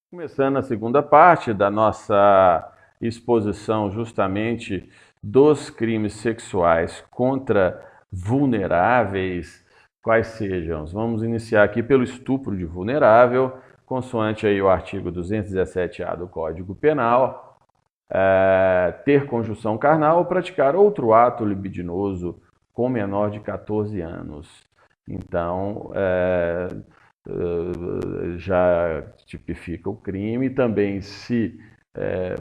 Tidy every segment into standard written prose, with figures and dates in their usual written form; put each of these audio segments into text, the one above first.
Começando a segunda parte da nossa exposição justamente dos crimes sexuais contra vulneráveis, quais sejam. Vamos iniciar aqui pelo estupro de vulnerável, consoante aí o artigo 217-A do Código Penal, ter conjunção carnal ou praticar outro ato libidinoso com menor de 14 anos. Então, já tipifica o crime. Também, se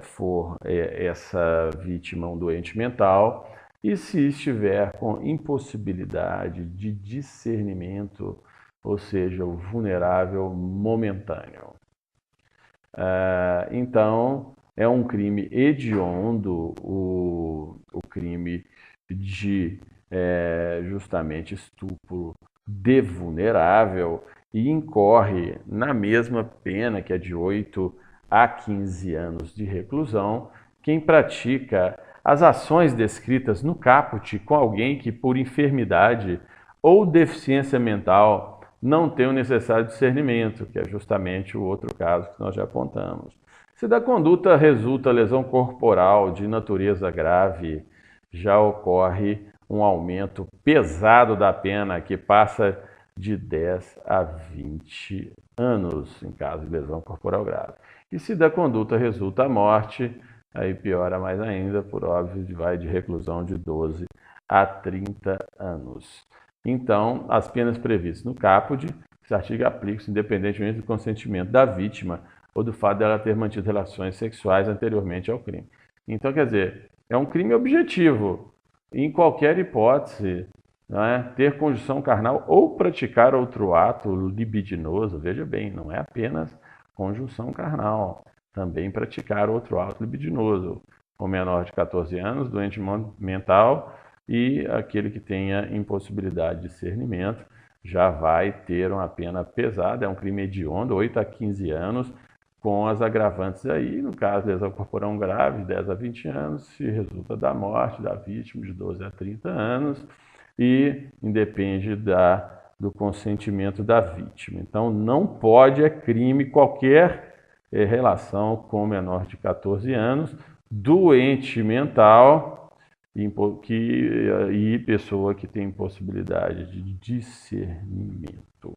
for essa vítima um doente mental e se estiver com impossibilidade de discernimento, ou seja, o vulnerável momentâneo. Então, é um crime hediondo o crime de justamente estupro de vulnerável e incorre na mesma pena, que é de 8 a 15 anos de reclusão, quem pratica as ações descritas no caput com alguém que, por enfermidade ou deficiência mental, não tem o necessário discernimento, que é justamente o outro caso que nós já apontamos. Se da conduta resulta lesão corporal de natureza grave, já ocorre um aumento pesado da pena, que passa de 10 a 20 anos, em caso de lesão corporal grave. E se da conduta resulta a morte, aí piora mais ainda, por óbvio, vai de reclusão de 12 a 30 anos. Então, as penas previstas no caput, esse artigo aplica-se independentemente do consentimento da vítima ou do fato dela ter mantido relações sexuais anteriormente ao crime. Então, quer dizer, é um crime objetivo. Em qualquer hipótese, não é? Ter conjunção carnal ou praticar outro ato libidinoso, veja bem, não é apenas conjunção carnal, também praticar outro ato libidinoso, o menor de 14 anos, doente mental e aquele que tenha impossibilidade de discernimento, já vai ter uma pena pesada, é um crime hediondo, 8 a 15 anos, com as agravantes aí, no caso, lesão corporal grave, 10 a 20 anos, se resulta da morte da vítima, de 12 a 30 anos, e independe do consentimento da vítima. Então, não pode, é crime, qualquer relação com menor de 14 anos, doente mental e pessoa que tem impossibilidade de discernimento.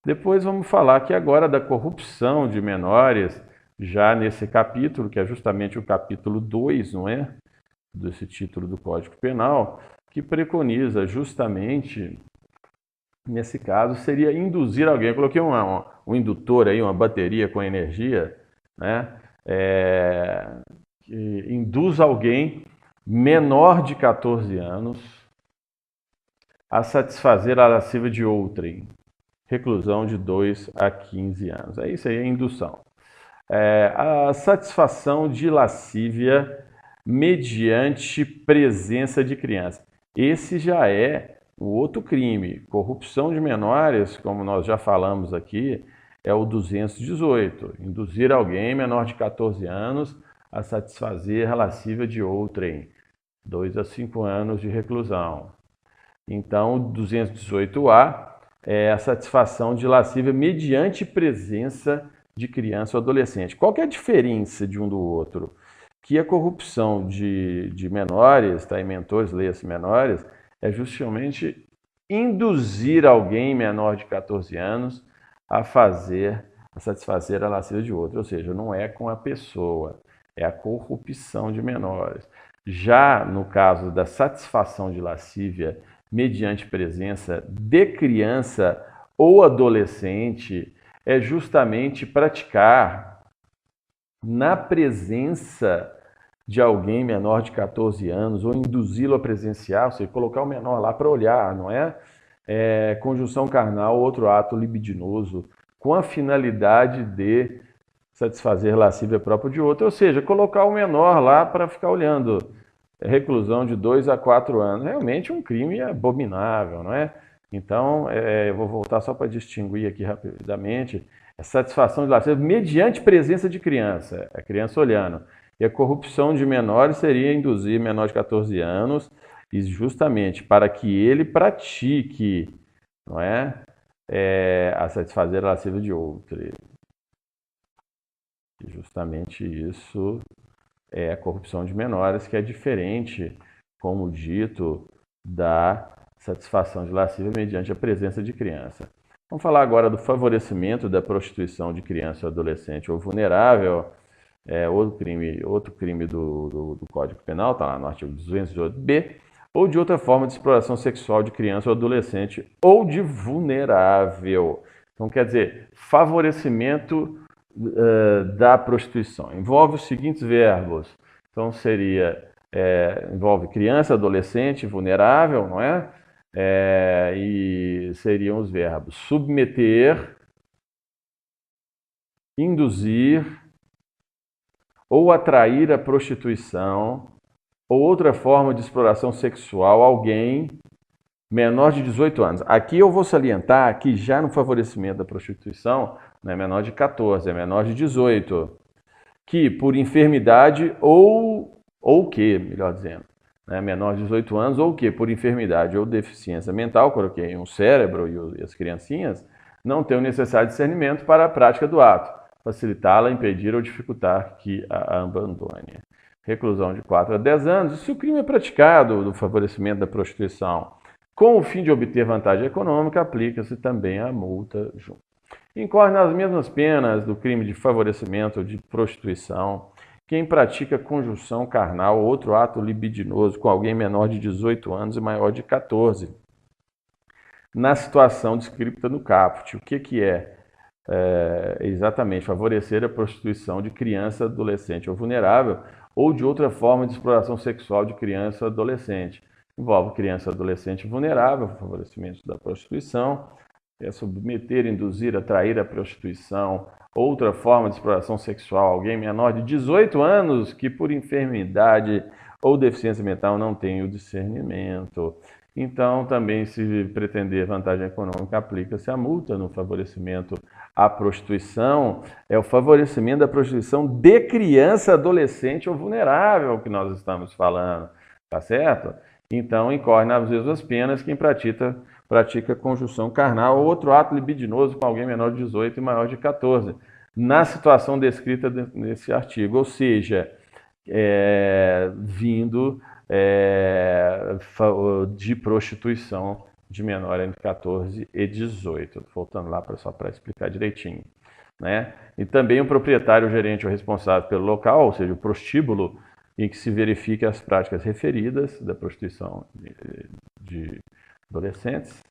Depois vamos falar aqui agora da corrupção de menores, já nesse capítulo, que é justamente o capítulo 2, não é? Desse título do Código Penal, que preconiza justamente, nesse caso, seria induzir alguém. Eu coloquei um indutor aí, uma bateria com energia, né? Que induz alguém menor de 14 anos a satisfazer a lascívia de outrem. Reclusão de 2 a 15 anos. É isso aí, é indução. A satisfação de lascívia mediante presença de criança. Esse já é o outro crime. Corrupção de menores, como nós já falamos aqui, é o 218. Induzir alguém menor de 14 anos a satisfazer a lascívia de outrem. 2 a 5 anos de reclusão. Então, o 218A é a satisfação de lascívia mediante presença de criança ou adolescente. Qual que é a diferença de um do outro? Que a corrupção de menores, tá, em mentores, leia-se menores, é justamente induzir alguém menor de 14 anos a satisfazer a lascívia de outro. Ou seja, não é com a pessoa, é a corrupção de menores. Já no caso da satisfação de lascívia mediante presença de criança ou adolescente, é justamente praticar na presença de alguém menor de 14 anos ou induzi-lo a presenciar, ou seja, colocar o menor lá para olhar, não é? Conjunção carnal, outro ato libidinoso, com a finalidade de satisfazer lascívia própria de outro, ou seja, colocar o menor lá para ficar olhando. Reclusão de 2 a 4 anos. Realmente um crime abominável, não é? Então, eu vou voltar só para distinguir aqui rapidamente. A satisfação de lascívia mediante presença de criança, a criança olhando. E a corrupção de menores seria induzir menor de 14 anos, e justamente para que ele pratique, não é? A satisfazer a lascívia de outro. Justamente isso é a corrupção de menores, que é diferente, como dito, da satisfação de lascívia mediante a presença de criança. Vamos falar agora do favorecimento da prostituição de criança ou adolescente ou vulnerável. Outro crime do Código Penal, está lá no artigo 218b, ou de outra forma de exploração sexual de criança ou adolescente ou de vulnerável. Então, quer dizer, favorecimento da prostituição. Envolve os seguintes verbos. Então, envolve criança, adolescente, vulnerável, não é? E seriam os verbos submeter, induzir ou atrair a prostituição ou outra forma de exploração sexual alguém menor de 18 anos. Aqui eu vou salientar que já no favorecimento da prostituição não é menor de 14, é menor de 18, que por enfermidade ou que, melhor dizendo, né, menor de 18 anos ou que por enfermidade ou deficiência mental, coloquei um cérebro e as criancinhas, não tem o necessário discernimento para a prática do ato, facilitá-la, impedir ou dificultar que a abandone. Reclusão de 4 a 10 anos. Se o crime é praticado do favorecimento da prostituição com o fim de obter vantagem econômica, aplica-se também a multa junto. Incorre nas mesmas penas do crime de favorecimento de prostituição quem pratica conjunção carnal ou outro ato libidinoso com alguém menor de 18 anos e maior de 14, na situação descrita no caput. O que é? Exatamente favorecer a prostituição de criança, adolescente ou vulnerável ou de outra forma de exploração sexual de criança ou adolescente. Envolve criança, adolescente vulnerável, favorecimento da prostituição, submeter, induzir, atrair a prostituição, outra forma de exploração sexual, alguém menor de 18 anos que por enfermidade ou deficiência mental não tem o discernimento. Então, também, se pretender vantagem econômica, aplica-se a multa no favorecimento à prostituição. É o favorecimento da prostituição de criança, adolescente ou vulnerável que nós estamos falando, tá certo? Então, incorre nas mesmas penas quem pratica conjunção carnal ou outro ato libidinoso com alguém menor de 18 e maior de 14, na situação descrita nesse artigo, ou seja, vindo de prostituição de menor entre 14 e 18. Voltando lá só para explicar direitinho, né? E também o proprietário, o gerente ou responsável pelo local, ou seja, o prostíbulo, em que se verifique as práticas referidas da prostituição de adolescentes,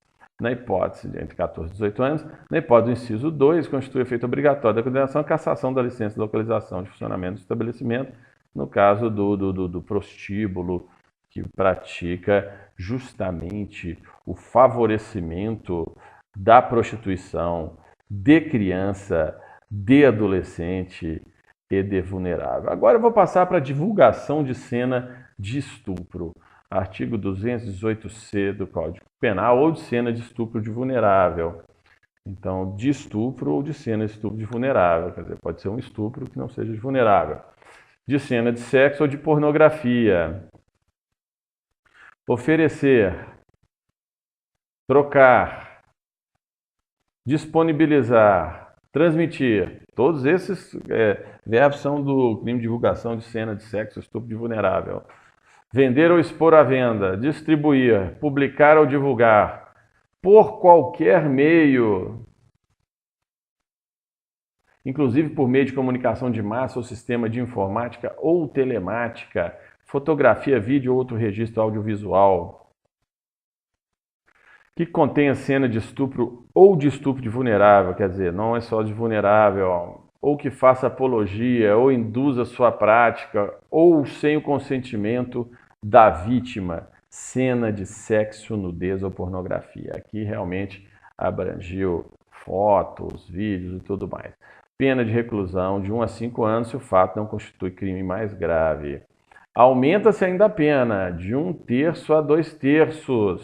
na hipótese de entre 14 e 18 anos, na hipótese do inciso 2, constitui efeito obrigatório da condenação a cassação da licença de localização de funcionamento do estabelecimento, no caso do prostíbulo, que pratica justamente o favorecimento da prostituição de criança, de adolescente e de vulnerável. Agora eu vou passar para a divulgação de cena de estupro. Artigo 218C do Código Penal, ou de cena de estupro de vulnerável. Então, de estupro ou de cena de estupro de vulnerável. Quer dizer, pode ser um estupro que não seja de vulnerável. De cena de sexo ou de pornografia. Oferecer, trocar, disponibilizar, transmitir. Todos esses verbos são do crime de divulgação de cena de sexo ou estupro de vulnerável. Vender ou expor à venda, distribuir, publicar ou divulgar, por qualquer meio, inclusive por meio de comunicação de massa ou sistema de informática ou telemática, fotografia, vídeo ou outro registro audiovisual, que contenha cena de estupro ou de estupro de vulnerável, quer dizer, não é só de vulnerável, ou que faça apologia ou induza sua prática, ou sem o consentimento da vítima, cena de sexo, nudez ou pornografia. Aqui realmente abrangiu fotos, vídeos e tudo mais. Pena de reclusão de 1 a 5 anos se o fato não constitui crime mais grave. Aumenta-se ainda a pena de 1/3 a 2/3.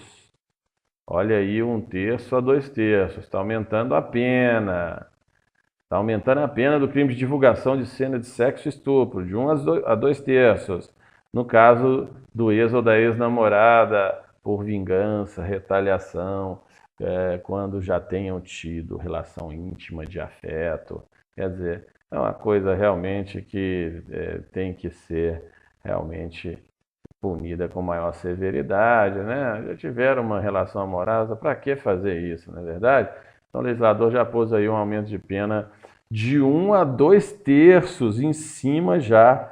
Olha aí, 1/3 a 2/3. Está aumentando a pena. Está aumentando a pena do crime de divulgação de cena de sexo e estupro, de 1 a 2/3. No caso do ex ou da ex-namorada, por vingança, retaliação, quando já tenham tido relação íntima de afeto, Quer dizer, é uma coisa realmente que tem que ser realmente punida com maior severidade, né? Já tiveram uma relação amorosa, para que fazer isso, não é verdade? Então o legislador já pôs aí um aumento de pena de 1 a 2/3 em cima já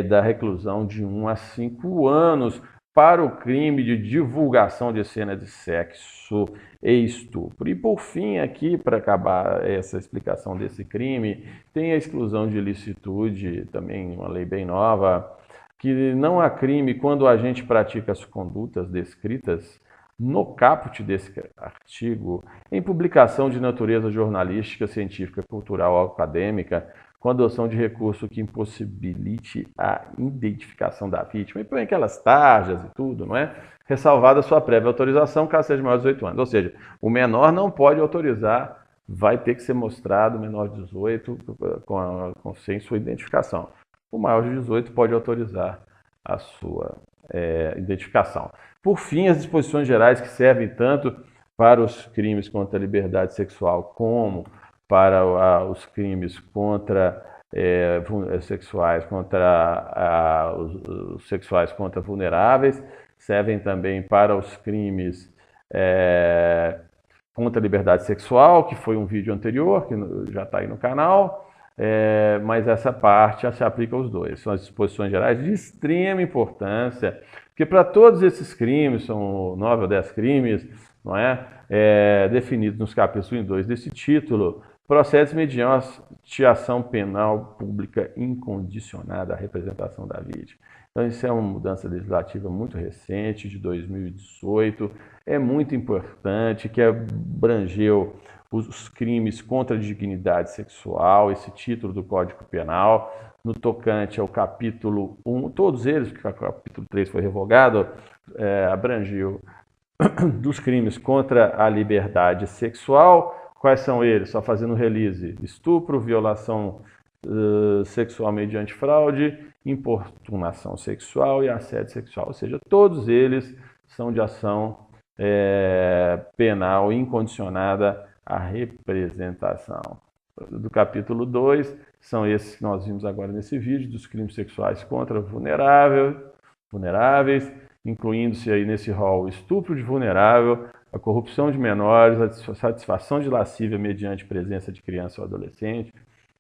da reclusão de 1 a 5 anos para o crime de divulgação de cena de sexo e estupro. E por fim, aqui, para acabar essa explicação desse crime, tem a exclusão de ilicitude, também uma lei bem nova, que não há crime quando o agente pratica as condutas descritas no caput desse artigo em publicação de natureza jornalística, científica, cultural ou acadêmica, com adoção de recurso que impossibilite a identificação da vítima. E põe aquelas tarjas e tudo, não é? Ressalvada sua prévia autorização, caso seja maior de 18 anos. Ou seja, o menor não pode autorizar, vai ter que ser mostrado, menor de 18, sem sua identificação. O maior de 18 pode autorizar a sua identificação. Por fim, as disposições gerais que servem tanto para os crimes contra a liberdade sexual como para os crimes contra sexuais, contra os sexuais contra vulneráveis, servem também para os crimes contra a liberdade sexual, que foi um vídeo anterior, que já está aí no canal, mas essa parte já se aplica aos dois. São as disposições gerais de extrema importância, porque para todos esses crimes, são 9 ou 10 crimes, não é? Definidos nos capítulos 1 e 2 desse título, procede mediante ação penal pública incondicionada à representação da vítima. Então, isso é uma mudança legislativa muito recente, de 2018, é muito importante, que abrangeu os crimes contra a dignidade sexual, esse título do Código Penal, no tocante ao capítulo 1, todos eles, porque o capítulo 3 foi revogado, abrangeu dos crimes contra a liberdade sexual. Quais são eles? Só fazendo release: estupro, violação sexual mediante fraude, importunação sexual e assédio sexual. Ou seja, todos eles são de ação penal incondicionada à representação. Do capítulo 2, são esses que nós vimos agora nesse vídeo, dos crimes sexuais contra vulneráveis, incluindo-se aí nesse rol o estupro de vulnerável, a corrupção de menores, a satisfação de lascívia mediante presença de criança ou adolescente,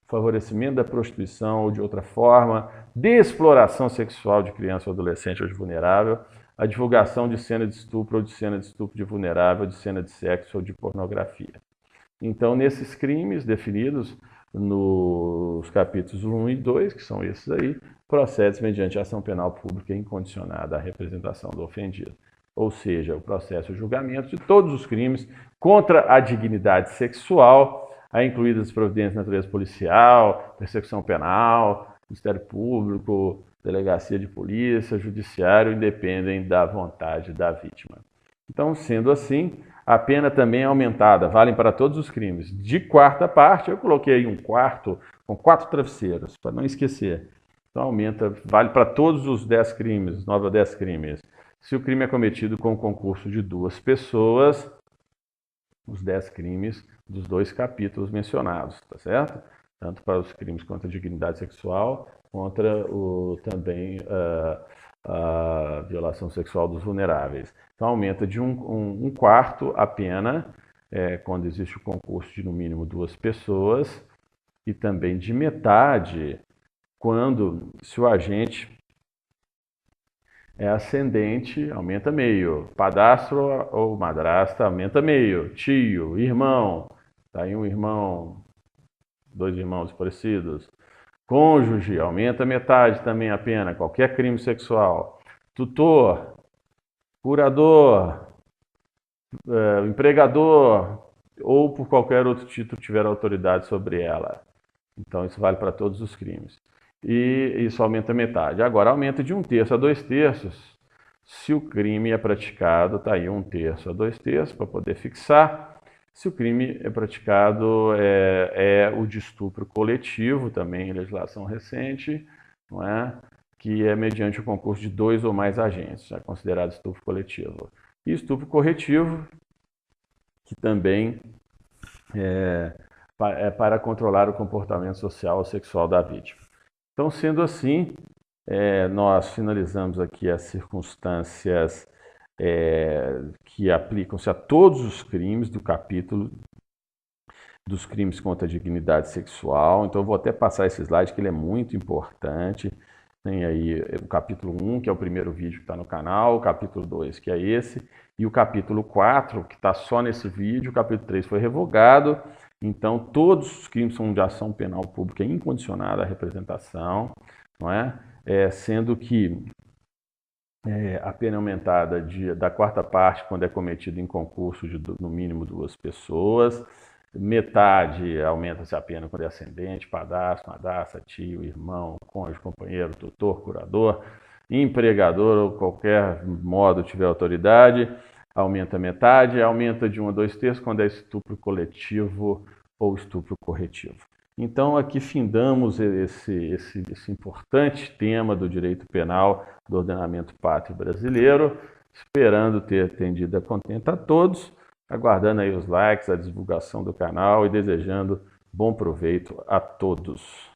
favorecimento da prostituição ou de outra forma, de exploração sexual de criança ou adolescente ou de vulnerável, a divulgação de cena de estupro ou de cena de estupro de vulnerável, de cena de sexo ou de pornografia. Então, nesses crimes definidos nos capítulos 1 e 2, que são esses aí, procede mediante ação penal pública incondicionada à representação do ofendido. Ou seja, o processo e o julgamento de todos os crimes contra a dignidade sexual, aí incluídas as providências de natureza policial, persecução penal, Ministério Público, Delegacia de Polícia, Judiciário, independem da vontade da vítima. Então, sendo assim, a pena também é aumentada, valem para todos os crimes. De quarta parte, eu coloquei aí um quarto com 4 travesseiros, para não esquecer. Então aumenta, vale para todos os 10 crimes, 9 ou 10 crimes. Se o crime é cometido com o concurso de 2 pessoas, os 10 crimes dos 2 capítulos mencionados, tá certo? Tanto para os crimes contra a dignidade sexual, contra também a violação sexual dos vulneráveis. Então aumenta de um quarto a pena, quando existe o concurso de no mínimo 2 pessoas, e também de metade se o agente é ascendente, aumenta meio. Padastro ou madrasta, aumenta meio. Tio, irmão, tá aí um irmão, 2 irmãos parecidos. Cônjuge, aumenta metade também a pena, qualquer crime sexual. Tutor, curador, empregador, ou por qualquer outro título tiver autoridade sobre ela. Então isso vale para todos os crimes. E isso aumenta metade. Agora aumenta de 1/3 a 2/3 se o crime é praticado, tá aí 1/3 a 2/3 para poder fixar. Se o crime é praticado o de estupro coletivo, também em legislação recente, não é? Que é mediante o concurso de 2 ou mais agentes, é considerado estupro coletivo. E estupro corretivo, que também para controlar o comportamento social ou sexual da vítima. Então, sendo assim, nós finalizamos aqui as circunstâncias que aplicam-se a todos os crimes do capítulo dos crimes contra a dignidade sexual. Então, eu vou até passar esse slide, que ele é muito importante. Tem aí o capítulo 1, que é o primeiro vídeo que está no canal, o capítulo 2, que é esse, e o capítulo 4, que está só nesse vídeo, o capítulo 3 foi revogado. Então, todos os crimes são de ação penal pública incondicionada à representação, não é? Sendo que a pena aumentada da quarta parte quando é cometido em concurso de no mínimo 2 pessoas, metade aumenta-se a pena quando é ascendente, padrasto, madrasta, tio, irmão, cônjuge, companheiro, tutor, curador, empregador ou qualquer modo tiver autoridade, aumenta metade, aumenta de 1 a 2/3 quando é estupro coletivo ou estupro corretivo. Então, aqui findamos esse importante tema do direito penal do ordenamento pátrio brasileiro, esperando ter atendido a contento a todos, aguardando aí os likes, a divulgação do canal e desejando bom proveito a todos.